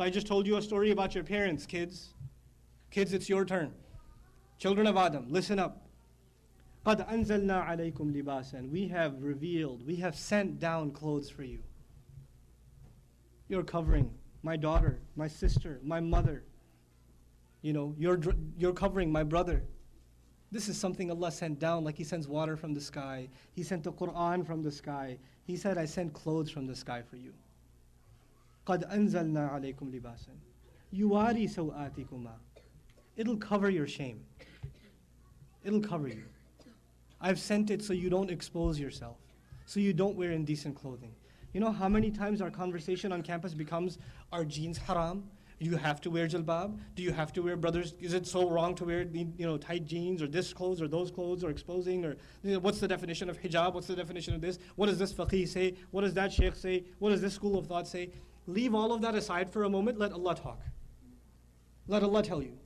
So I just told you a story about your parents, kids. Kids, it's your turn. Children of Adam, listen up. قَدْ أَنزَلْنَا عَلَيْكُمْ لِبَاسًا. We have revealed, we have sent down clothes for you. You're covering my daughter, my sister, my mother. You know, you're covering my brother. This is something Allah sent down, like He sends water from the sky. He sent the Quran from the sky. He said, I sent clothes from the sky for you. قَدْ أَنزَلْنَا عَلَيْكُمْ لِبَاسًا يُوَارِي سَوْآتِكُمَا. It'll cover your shame. It'll cover you. I've sent it so you don't expose yourself, so you don't wear indecent clothing. You know how many times our conversation on campus becomes, are jeans haram? Do you have to wear jilbab? Do you have to wear, brothers, is it so wrong to wear tight jeans or this clothes or those clothes or exposing, or what's the definition of hijab? What's the definition of this? What does this faqih say? What does that sheikh say? What does this school of thought say? Leave all of that aside for a moment. Let Allah talk. Let Allah tell you,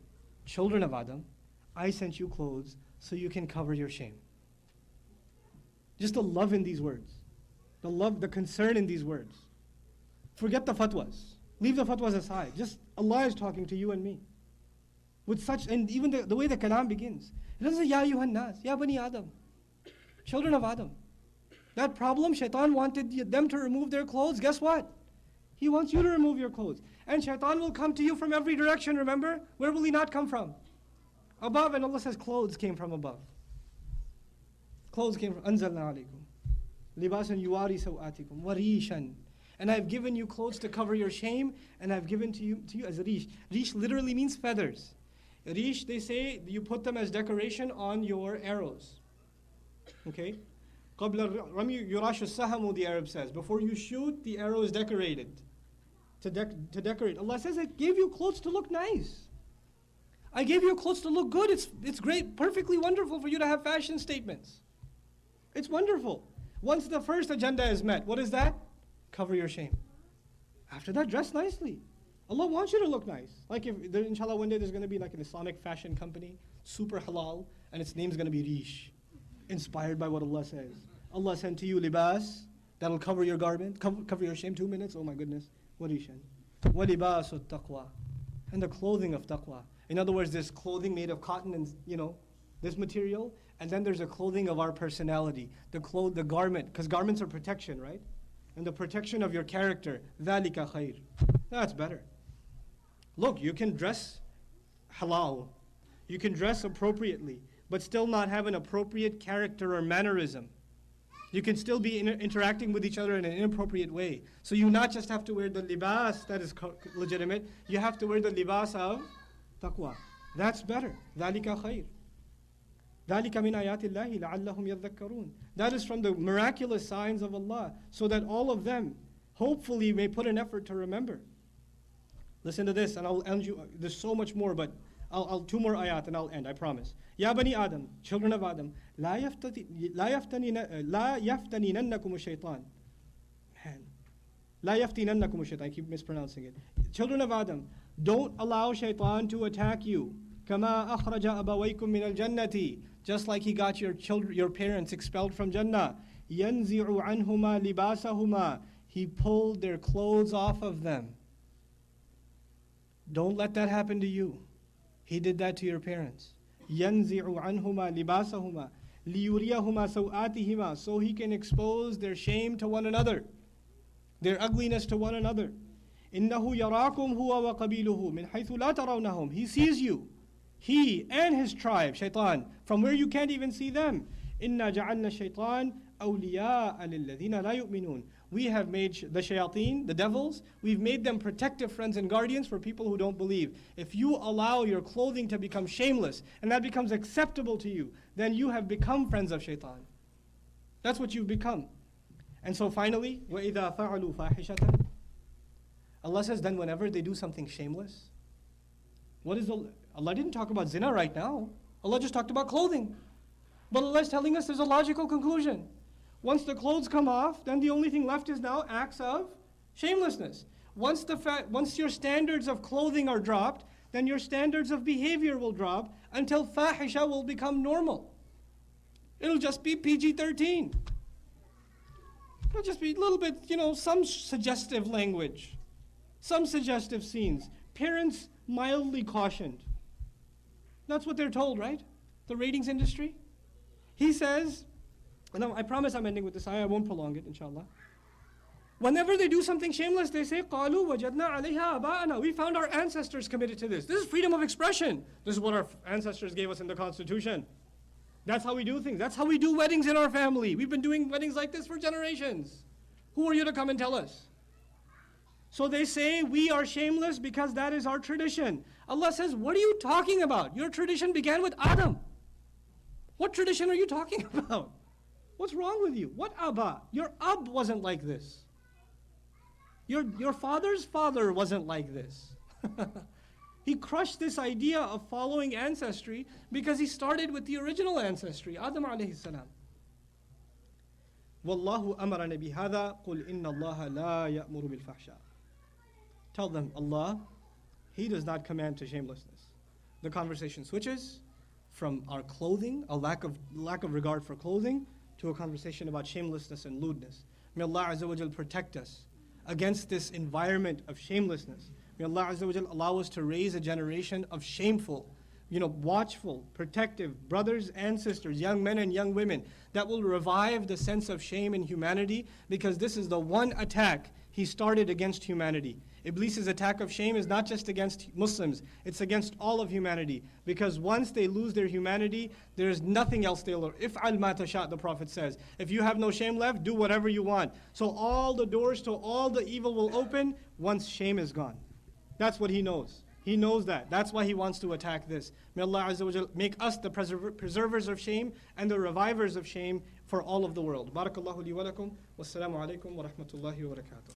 children of Adam, I sent you clothes so you can cover your shame. Just the love in these words. The love, the concern in these words. Forget the fatwas. Leave the fatwas aside. Just Allah is talking to you and me. With such, and even the way the kalam begins. It doesn't say, Ya ayyuhan nas, Ya bani Adam. Children of Adam. That problem, shaitan wanted them to remove their clothes. Guess what? He wants you to remove your clothes. And shaitan will come to you from every direction, remember? Where will he not come from? Above, and Allah says clothes came from above. Clothes came from أنزلنا عليكم لباسا يواري سوآتكم وريشا. And I've given you clothes to cover your shame, and I've given to you as rish. Rish literally means feathers. Rish, they say, you put them as decoration on your arrows. Okay? قبل الرمي يراش السهم, the Arab says. Before you shoot, the arrow is decorated. To decorate. Allah says, I gave you clothes to look nice. I gave you clothes to look good. It's great, perfectly wonderful for you to have fashion statements. It's wonderful. Once the first agenda is met, what is that? Cover your shame. After that, dress nicely. Allah wants you to look nice. Like if there, inshallah, one day there's going to be like an Islamic fashion company, super halal, and its name's going to be Rish, inspired by what Allah says. Allah sent to you libas, that'll cover your garment, cover your shame. 2 minutes, oh my goodness. Warishan. Walibasu taqwa. And the clothing of taqwa. In other words, there's clothing made of cotton and, this material, and then there's a clothing of our personality, the garment, because garments are protection, right? And the protection of your character, ذَلِكَ خَيْرٌ. That's better. Look, you can dress halal, you can dress appropriately, but still not have an appropriate character or mannerism. You can still be interacting with each other in an inappropriate way. So you not just have to wear the libas that is legitimate, you have to wear the libas of taqwa. That's better. ذَلِكَ خَيْرٌ. ذَلِكَ مِنْ آيَاتِ اللَّهِ لَعَلَّهُمْ يَذَّكَّرُونَ. That is from the miraculous signs of Allah, so that all of them hopefully may put an effort to remember. Listen to this, and I'll end you. There's so much more, but I'll 2 more ayat and I'll end, I promise. Ya bani Adam, children of Adam, لا يفتننكم الشيطان. Man, لا يفتننكم الشيطان. I keep mispronouncing it. Children of Adam, don't allow shaitan to attack you. كما أخرج أبويكم من الجنة. Just like he got your parents expelled from Jannah. ينزع عنهما لباسهما. He pulled their clothes off of them. Don't let that happen to you. He did that to your parents. ينزع عنهما لباسهما ليريهما سوآتهما. So he can expose their shame to one another, their ugliness to one another. إنه يراكم هو وقبيله من حيث لا ترونهم. He sees you, he and his tribe, shaitan, from where you can't even see them. إنا جعلنا الشيطان أولياء للذين لا يؤمنون. We have made the shayateen, the devils, we've made them protective friends and guardians for people who don't believe. If you allow your clothing to become shameless, and that becomes acceptable to you, then you have become friends of shaitan. That's what you've become. And so finally, وَإِذَا فَعَلُوا فَاحِشَةً. Allah says, then whenever they do something shameless, Allah didn't talk about zina right now. Allah just talked about clothing. But Allah is telling us there's a logical conclusion. Once the clothes come off, then the only thing left is now acts of shamelessness. Once your standards of clothing are dropped, then your standards of behavior will drop until fahisha will become normal. It'll just be PG-13. It'll just be a little bit, some suggestive language. some suggestive scenes, parents mildly cautioned. That's what they're told, right? The ratings industry. He says, and I promise I'm ending with this ayah, I won't prolong it, inshallah. Whenever they do something shameless, they say, قَالُوا وَجَدْنَا عَلَيْهَا آبَاءَنَا. We found our ancestors committed to this. This is freedom of expression. This is what our ancestors gave us in the Constitution. That's how we do things. That's how we do weddings in our family. We've been doing weddings like this for generations. Who are you to come and tell us? So they say, we are shameless because that is our tradition. Allah says, what are you talking about? Your tradition began with Adam. What tradition are you talking about? What's wrong with you? What Abba? Your Ab wasn't like this. Your father's father wasn't like this. He crushed this idea of following ancestry because he started with the original ancestry, Adam alayhi salam. Wallahu amarana bihada qul inna Allah la ya'muru bil fahsha. Tell them, Allah, He does not command to shamelessness. The conversation switches from our clothing, a lack of regard for clothing, to a conversation about shamelessness and lewdness. May Allah Azza wa Jal protect us against this environment of shamelessness. May Allah Azza wa Jal allow us to raise a generation of shameful, watchful, protective brothers and sisters, young men and young women, that will revive the sense of shame in humanity, because this is the one attack he started against humanity. Iblis's attack of shame is not just against Muslims, it's against all of humanity. Because once they lose their humanity, there is nothing else they'll learn. If'al ma tasha, the Prophet says. If you have no shame left, do whatever you want. So all the doors to all the evil will open once shame is gone. That's what he knows. He knows that. That's why he wants to attack this. May Allah Azza wa Jal make us the preservers of shame and the revivers of shame for all of the world. Barakallahu li wa lakum. Wassalamu alaikum wa rahmatullahi wa barakatuh.